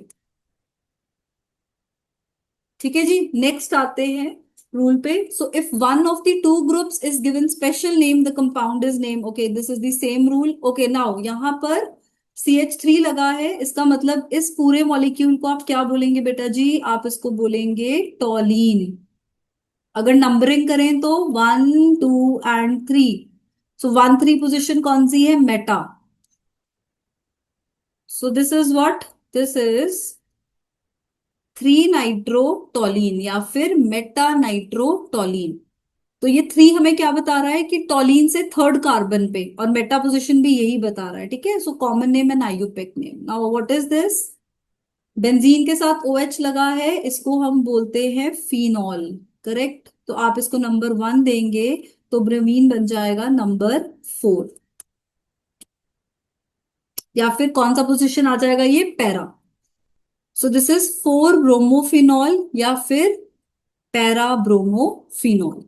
ठीक है जी। नेक्स्ट आते हैं रूल पे। So if one of the two groups is given special name, the compound is name, okay, this is the same rule. Okay, now यहां पर CH3 लगा है, इसका मतलब इस पूरे मॉलिक्यूल को आप क्या बोलेंगे बेटा जी, आप इसको बोलेंगे टॉलीन। अगर नंबरिंग करें तो 1 2 and 3, सो 1 3 पोजिशन कौन सी है, Meta. So this is what, this is 3 नाइट्रोटोलीन, या फिर मेटा नाइट्रोटोलीन। तो ये 3 हमें क्या बता रहा है कि टोलीन से थर्ड कार्बन पे, और मेटा पोजिशन भी यही बता रहा है, ठीक है। So common name and IUPAC name. Now what is this, benzene के साथ OH लगा है, इसको हम बोलते हैं फिनॉल, करेक्ट। तो आप इसको नंबर 1 देंगे, तो ब्रोमीन बन जाएगा नंबर 4। या फिर कौन सा पोजीशन आ जाएगा, ये para. So this is 4 bromophenol या फिर पैरा ब्रोमोफिनॉल।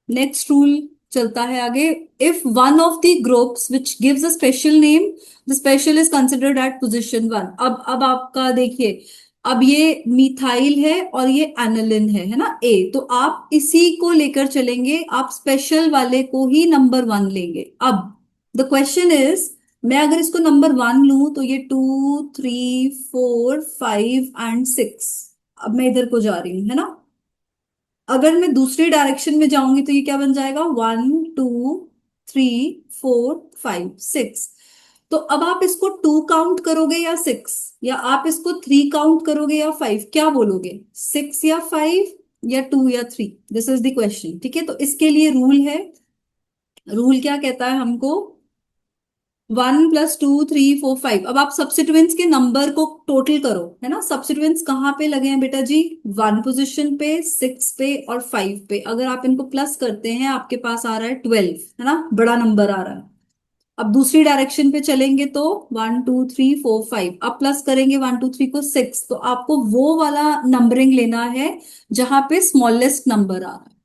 नेक्स्ट रूल चलता है आगे। If one of the groups which gives a special name, the special is considered at position 1। अब आपका देखिए, अब ये मिथाइल है और ये एनिलिन है ना, ए, तो आप इसी को लेकर चलेंगे, आप स्पेशल वाले को ही नंबर 1 लेंगे। अब द क्वेश्चन इज, मैं अगर इसको नंबर 1 लूं तो ये 2, 3, 4, 5 एंड 6, अब मैं इधर को जा रही हूं, है ना। अगर मैं दूसरी डायरेक्शन में जाऊंगी तो ये क्या बन जाएगा, 1, 2, 3, 4, 5, 6। तो अब आप इसको 2 काउंट करोगे या 6, या आप इसको 3 काउंट करोगे या 5, क्या बोलोगे, 6 या 5 या 2 या 3? This is the question. ठीक है, तो इसके लिए रूल है। रूल क्या कहता है हमको, 1 + 2, 3, 4, 5। अब आप सब्स्टिट्यूएंट्स के नंबर को टोटल करो, है ना। सब्स्टिट्यूएंट्स कहाँ पे लगे हैं बेटा जी, 1 पोजिशन पे, 6 पे और 5 पे। अगर आप इनको प्लस करते हैं आपके पास आ रहा है 12, है ना, बड़ा नंबर आ रहा है। अब दूसरी डायरेक्शन पे चलेंगे तो 1, 2, 3, 4, 5, अब प्लस करेंगे 1, 2, 3 को 6, तो आपको वो वाला नंबरिंग लेना है जहां पे स्मॉलेस्ट नंबर आ रहा है।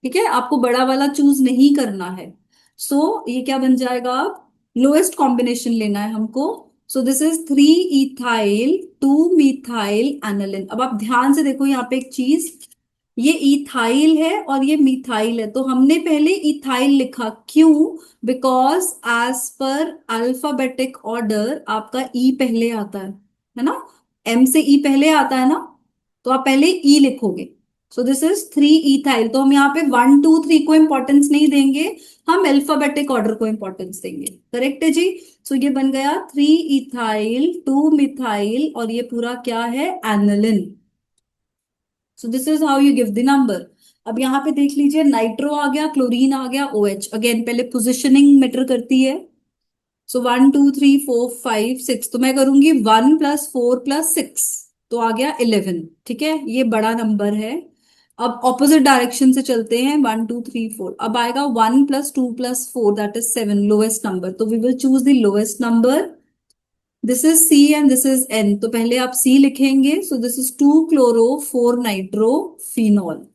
ठीक है, आपको बड़ा वाला चूज नहीं करना है। ये क्या बन जाएगा, लोएस्ट कॉम्बिनेशन लेना है हमको। सो this is 3 ethyl 2 methyl aniline. अब आप ध्यान से देखो यहाँ पे एक चीज, ये इथाइल है और ये मिथाइल है, तो हमने पहले इथाइल लिखा, क्यों, because as per alphabetic order आपका ई पहले आता है ना, एम से ई पहले आता है ना, तो आप पहले ई लिखोगे। सो दिस इज 3 इथाइल, तो हम यहाँ पे 1, 2, 3 को इंपॉर्टेंस नहीं देंगे, हम अल्फाबेटिक ऑर्डर को इंपॉर्टेंस देंगे। करेक्ट है जी। ये बन गया 3 इथाइल 2 मिथाइल और ये पूरा क्या है, aniline. So this is how you give the number. अब यहाँ पे देख लीजिए, नाइट्रो आ गया, क्लोरीन आ गया, OH। अगेन पहले पोजिशनिंग मैटर करती है। 1, 2, 3, 4, 5, 6, तो मैं करूंगी 1 + 4 + 6, तो आ गया 11। ठीक है, ये बड़ा नंबर है। अब ऑपोजिट डायरेक्शन से चलते हैं, 1, 2, 3, 4, अब आएगा 1 + 2 + 4, दैट इज 7, लोएस्ट नंबर, तो we will choose the lowest number. This is C and this is N, तो पहले आप सी लिखेंगे। सो दिस इज 2 chloro 4 nitrophenoल।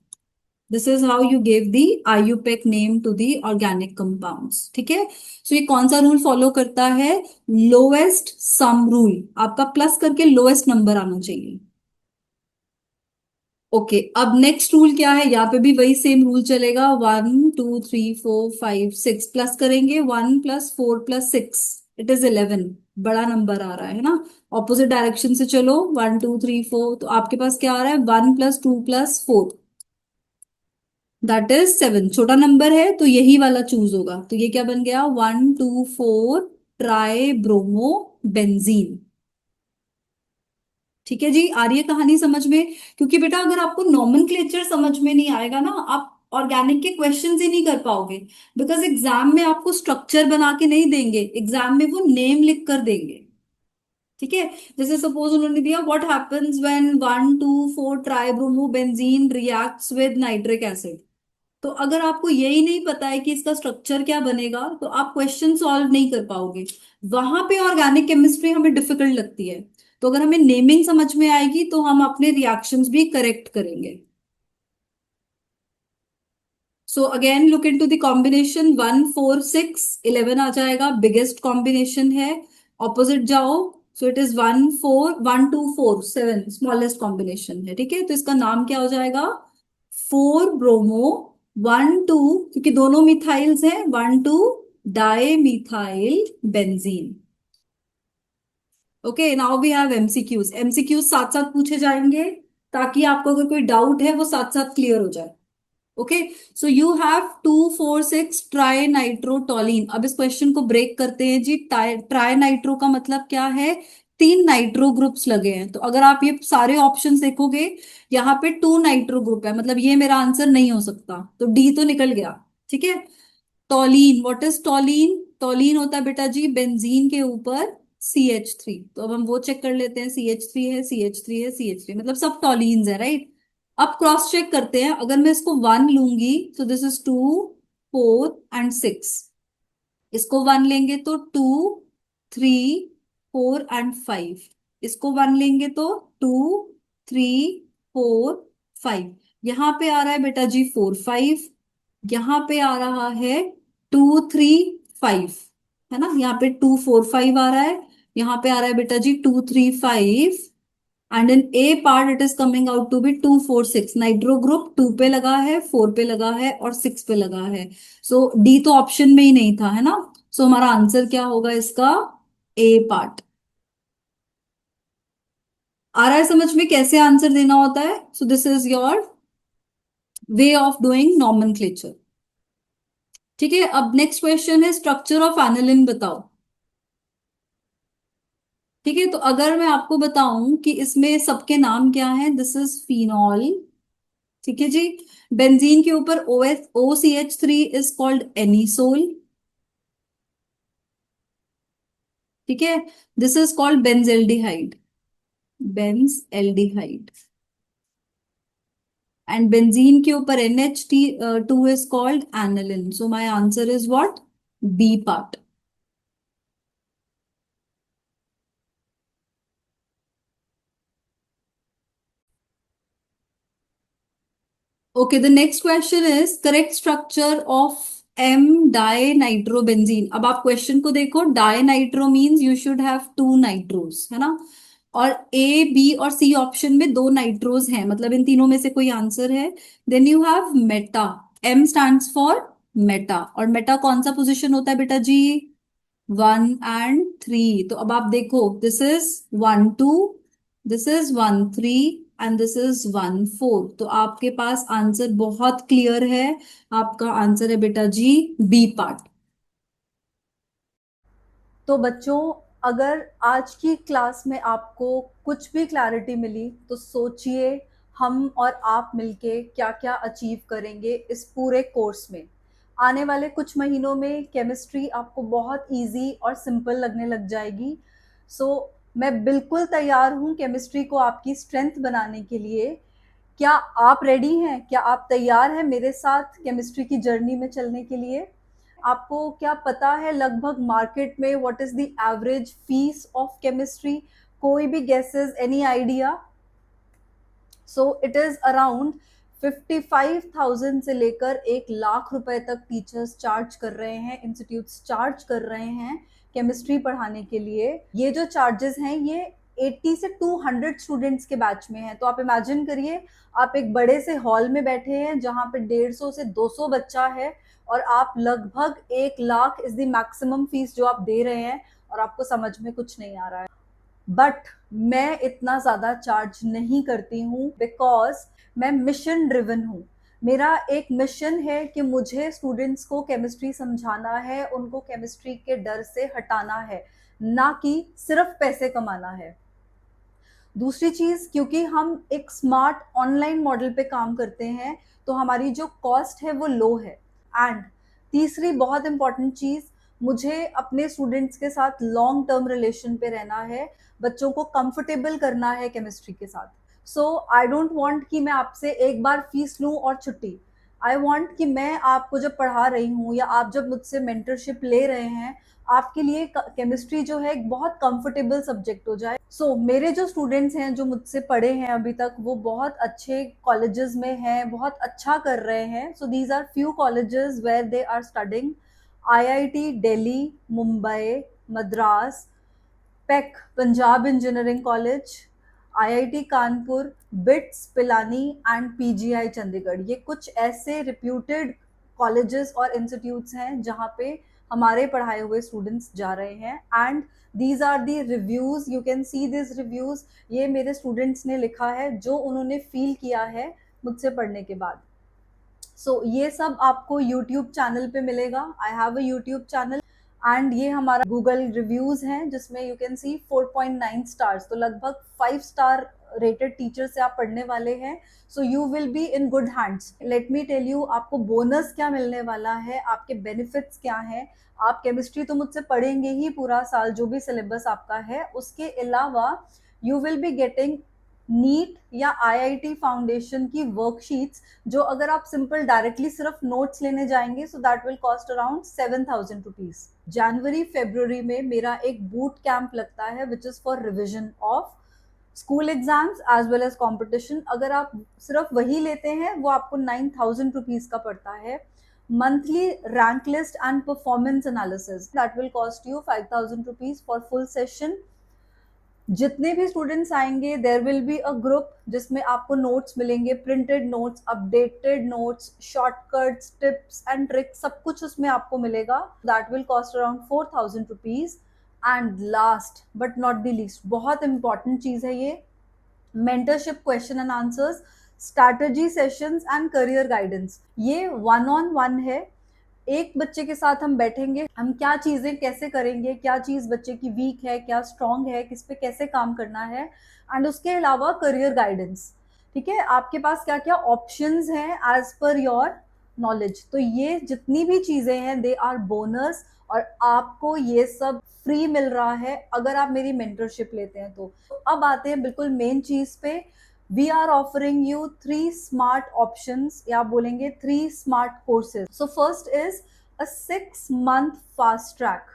This is how you give the IUPAC name to the organic compounds. ठीक है, ये कौन सा रूल फॉलो करता है, लोएस्ट सम रूल। आपका प्लस करके लोएस्ट नंबर आना चाहिए। ओके, अब नेक्स्ट रूल क्या है, यहाँ पे भी वही सेम रूल चलेगा। 1, 2, 3, 4, 5, 6 प्लस करेंगे, 1 + 4 + 6, इट इज 11, बड़ा नंबर आ रहा है ना। ऑपोजिट डायरेक्शन से चलो, 1, 2, 3, 4, तो आपके पास क्या आ रहा है, 1 + 2 + 4, दैट इज 7, छोटा नंबर है तो यही वाला चूज होगा। तो ये क्या बन गया, 1, 2, 4 ट्राई ब्रोमो बेंजीन। ठीक है जी, आ रही है कहानी समझ में। क्योंकि बेटा अगर आपको नॉमेनक्लेचर समझ में नहीं आएगा ना, आप ऑर्गेनिक के क्वेश्चंस ही नहीं कर पाओगे। बिकॉज एग्जाम में आपको स्ट्रक्चर बना के नहीं देंगे, एग्जाम में वो नेम लिख कर देंगे। ठीक है, जैसे सपोज उन्होंने दिया, what happens when 1, 2, 4 tribromobenzene reacts with nitric acid. तो अगर आपको यही नहीं पता है कि इसका स्ट्रक्चर क्या बनेगा, तो आप क्वेश्चन सॉल्व नहीं कर पाओगे। वहां पे ऑर्गेनिक केमिस्ट्री हमें डिफिकल्ट लगती है। तो अगर हमें नेमिंग समझ में आएगी तो हम अपने रिएक्शंस भी करेक्ट करेंगे। So again look into the combination, 1, 4, 6, 11 आ जाएगा, बिगेस्ट कॉम्बिनेशन है। ऑपोजिट जाओ, सो इट इज 1, 2, 4 स्मॉलेस्ट कॉम्बिनेशन है। ठीक है, तो इसका नाम क्या हो जाएगा, 4 ब्रोमो 1, 2, क्योंकि दोनों मिथाइल्स हैं, 1, 2 di methyl benzene. Okay, now we have MCQs. MCQs साथ साथ पूछे जाएंगे ताकि आपको अगर कोई डाउट है वो साथ साथ क्लियर हो जाए। Okay, so you have 2, 4, 6 try nitrotoluene. अब इस क्वेश्चन को ब्रेक करते हैं जी। ट्राई नाइट्रो का मतलब क्या है, 3 नाइट्रो ग्रुप्स लगे हैं। तो अगर आप ये सारे ऑप्शंस देखोगे, यहाँ पे 2 नाइट्रो ग्रुप है, मतलब ये मेरा आंसर नहीं हो सकता, तो डी तो निकल गया। ठीक है, टोलीन, व्हाट इज टोलीन, टोलीन होता है बेटा जी बेंजीन के ऊपर CH3। तो अब हम वो चेक कर लेते हैं, CH3 है, CH3 है, CH3, मतलब सब टोलीन्स है, राइट। अब क्रॉस चेक करते हैं, अगर मैं इसको 1 लूंगी तो दिस इज 2, 4 एंड 6, इसको 1 लेंगे तो 2, 3 4 एंड 5। इसको 1 लेंगे तो 2, 3, 4, 5। यहाँ पे आ रहा है बेटा जी 4, 5। यहाँ पे आ रहा है 2, 3, 5, है ना। यहाँ पे 2, 4, 5 आ रहा है। यहाँ पे आ रहा है बेटा जी 2, 3, 5। And in A part it is coming out to be 2, 4, 6। Nitro group 2 पे लगा है, 4 पे लगा है और 6 पे लगा है। सो डी तो ऑप्शन में ही नहीं था, है ना। सो हमारा आंसर क्या होगा इसका? ए पार्ट। आ रहा है समझ में कैसे आंसर देना होता है? So this is your way of doing nomenclature. ठीक है, अब नेक्स्ट क्वेश्चन है स्ट्रक्चर ऑफ एनिलिन बताओ। ठीक है, तो अगर मैं आपको बताऊं कि इसमें सबके नाम क्या हैं, दिस इज फिनॉल। ठीक है जी। बेंजीन के ऊपर OCH3 इज कॉल्ड एनिसोल। ठीक है, this is called benzaldehyde. Benzaldehyde. And benzene के ऊपर NH2 is called aniline. So my answer is what? B part. Okay, the next question is correct structure of M dinitrobenzene। अब आप question को देखो, dinitro means you should have 2 नाइट्रोज, है ना। और A, B और C ऑप्शन में 2 नाइट्रोज हैं, मतलब इन तीनों में से कोई आंसर है। Then you have meta. M stands for meta, और मेटा कौन सा पोजिशन होता है बेटा जी? 1 and 3। तो अब आप देखो, this is 1, 2, this is 1, 3 and this is 1, 4। तो आपके पास आंसर बहुत क्लियर है। आपका आंसर है बेटा जी बी पार्ट। तो बच्चों, अगर आज की क्लास में आपको कुछ भी क्लैरिटी मिली तो सोचिए हम और आप मिलके क्या क्या अचीव करेंगे इस पूरे कोर्स में। आने वाले कुछ महीनों में केमिस्ट्री आपको बहुत इजी और सिंपल लगने लग जाएगी। सो मैं बिल्कुल तैयार हूँ केमिस्ट्री को आपकी स्ट्रेंथ बनाने के लिए। क्या आप रेडी हैं? क्या आप तैयार हैं मेरे साथ केमिस्ट्री की जर्नी में चलने के लिए? आपको क्या पता है लगभग मार्केट में what is the average fees of chemistry? कोई भी guesses, any idea? So it is around 55,000 से लेकर 1 लाख रुपए तक टीचर्स चार्ज कर रहे हैं, इंस्टीट्यूट्स चार्ज कर रहे हैं केमिस्ट्री पढ़ाने के लिए। ये जो चार्जेस हैं ये 80 से 200 स्टूडेंट्स के बैच में है। तो आप इमेजिन करिए, आप एक बड़े से हॉल में बैठे हैं जहाँ पे 150 से 200 बच्चा है और आप लगभग 1 lakh is the maximum fees जो आप दे रहे हैं, और आपको समझ में कुछ नहीं आ रहा है। बट मैं इतना ज्यादा चार्ज नहीं करती हूँ बिकॉज मैं मिशन ड्रिवन हूँ। मेरा एक मिशन है कि मुझे स्टूडेंट्स को केमिस्ट्री समझाना है, उनको केमिस्ट्री के डर से हटाना है, ना कि सिर्फ पैसे कमाना है। दूसरी चीज, क्योंकि हम एक स्मार्ट ऑनलाइन मॉडल पे काम करते हैं तो हमारी जो कॉस्ट है वो लो है। एंड तीसरी बहुत इंपॉर्टेंट चीज, मुझे अपने स्टूडेंट्स के साथ लॉन्ग टर्म रिलेशन पे रहना है, बच्चों को कंफर्टेबल करना है केमिस्ट्री के साथ। सो आई डोंट वांट कि मैं आपसे एक बार फीस लूं और छुट्टी। आई वांट कि मैं आपको जब पढ़ा रही हूँ या आप जब मुझसे मेंटरशिप ले रहे हैं, आपके लिए केमिस्ट्री जो है एक बहुत कंफर्टेबल सब्जेक्ट हो जाए। सो मेरे जो स्टूडेंट्स हैं जो मुझसे पढ़े हैं अभी तक, वो बहुत अच्छे कॉलेजेस में हैं, बहुत अच्छा कर रहे हैं। So these are few colleges where they are studying: IIT Delhi, Mumbai, Madras, PEC Punjab engineering college, IIT Kanpur, BITS Pilani and PGI Chandigarh. ये कुछ ऐसे रिप्यूटेड कॉलेजेस और इंस्टीट्यूट्स हैं जहाँ पे हमारे पढ़ाए हुए स्टूडेंट्स जा रहे हैं। And these are the reviews, you can see this reviews. ये मेरे स्टूडेंट्स ने लिखा है जो उन्होंने फील किया है मुझसे पढ़ने के बाद। सो ये सब आपको यूट्यूब चैनल पे मिलेगा। I have a YouTube channel and ये हमारा गूगल रिव्यूज हैं जिसमें यू कैन सी 4.9 स्टार्स। तो लगभग 5 स्टार रेटेड टीचर से आप पढ़ने वाले हैं। So you will be in good hands. Let me tell you, आपको बोनस क्या मिलने वाला है, आपके बेनिफिट्स क्या हैं। आप केमिस्ट्री तो मुझसे पढ़ेंगे ही पूरा साल, जो भी सिलेबस आपका है, उसके अलावा you will be getting NEET या आईआईटी फाउंडेशन की वर्कशीट्स, जो अगर आप सिंपल डायरेक्टली सिर्फ नोट्स लेने जाएंगे so that will cost around 7,000 rupees. जनवरी फेब्रुवरी में मेरा एक बूट कैंप लगता है which is for revision of school exams as well as competition. अगर आप सिर्फ वही लेते हैं वो आपको 9,000 रुपीज का पड़ता है। Monthly rank list and performance analysis that will cost you 5,000 rupees for full session. जितने भी स्टूडेंट्स आएंगे there will be a group जिसमें आपको नोट्स मिलेंगे, printed notes, updated notes, shortcuts, tips and tricks, सब कुछ उसमें आपको मिलेगा। That will cost around 4,000 rupees. And last but not the least, बहुत इंपॉर्टेंट चीज है ये, mentorship question and answers, strategy sessions and career guidance. ये 1-on-1 है, एक बच्चे के साथ हम बैठेंगे, हम क्या चीजें कैसे करेंगे, क्या चीज बच्चे की वीक है, क्या स्ट्रांग है, किस पे कैसे काम करना है, एंड उसके अलावा करियर गाइडेंस। ठीक है, आपके पास क्या क्या ऑप्शंस हैं एज पर योर नॉलेज। तो ये जितनी भी चीजें हैं दे आर बोनस, और आपको ये सब फ्री मिल रहा है अगर आप मेरी मेंटरशिप लेते हैं तो। अब आते हैं बिल्कुल मेन चीज पे। We are offering you 3 smart options, या आप बोलेंगे 3 smart courses. So first is a 6 month fast track.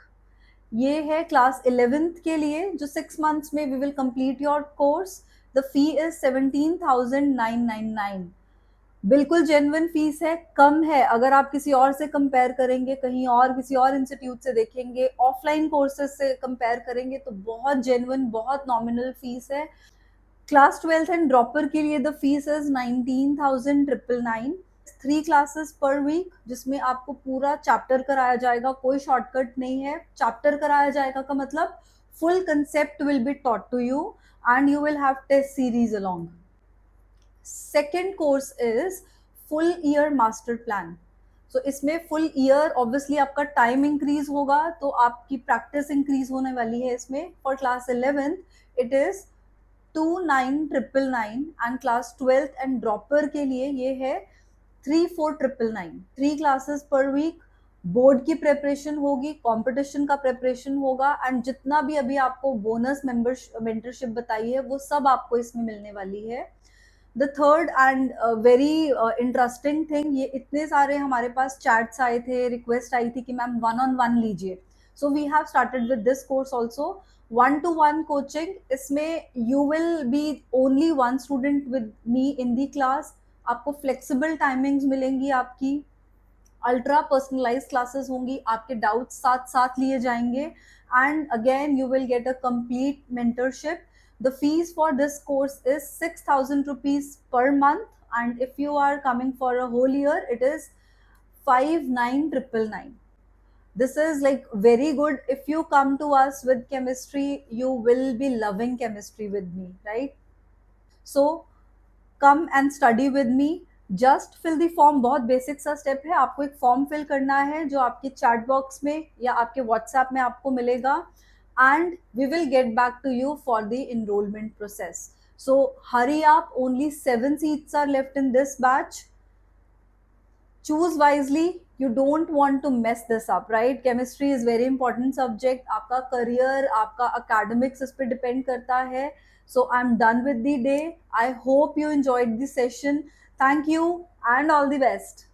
ये है क्लास 11th के लिए, जो 6 months में we will complete your course. The fee is 17,999। बिल्कुल जेन्युइन फीस है, कम है अगर आप किसी और से कंपेयर करेंगे, कहीं और किसी और इंस्टीट्यूट से देखेंगे, ऑफलाइन कोर्सेज से कंपेयर करेंगे तो बहुत जेन्युइन, बहुत नॉमिनल फीस है। क्लास 12th एंड ड्रॉपर के लिए the fees is 19,999। 3 classes per week जिसमें आपको पूरा चैप्टर कराया जाएगा, कोई शॉर्टकट नहीं है। चैप्टर कराया जाएगा का मतलब full concept will be taught to you and you will have test series along. Second course is full year master plan. So इसमें फुल ईयर ऑब्वियसली आपका टाइम इंक्रीज होगा, तो आपकी प्रैक्टिस इंक्रीज होने वाली है इसमें। For class 11th it is 29,999 and class 12th and dropper के लिए ये है 34,999। 3 क्लासेस पर वीक, बोर्ड की प्रेपरेशन होगी, कंपटीशन का प्रेपरेशन होगा, एंड जितना भी अभी आपको बोनस मेंटरशिप बताई है वो सब आपको इसमें मिलने वाली है। The third and very interesting thing, ये इतने सारे हमारे पास चैट्स आए थे, रिक्वेस्ट आई थी कि मैम 1-on-1 लीजिए। So we have started with this course also, 1-to-1 coaching. इसमें you will be only 1 student with me in the class. आपको फ्लेक्सिबल टाइमिंग्स मिलेंगी, आपकी अल्ट्रा पर्सनलाइज क्लासेस होंगी, आपके डाउट्स साथ साथ लिए जाएंगे, and again you will get a complete mentorship. The fees for this course is 6,000 rupees per month, and if you are coming for a whole year it is 59,999. This is like very good. If you come to us with chemistry you will be loving chemistry with me, right? So come and study with me. Just fill the form, बहुत basic सा step है, आपको एक form fill करना है जो आपके chat box में या आपके व्हाट्सएप में आपको मिलेगा, and we will get back to you for the enrolment process. So hurry आप, only 7 seats are left in this batch. Choose wisely, you don't want to mess this up, right? Chemistry is very important subject, आपका career, आपका academics इस पे depend करता है। So I'm done with the day. I hope you enjoyed the session. Thank you and all the best.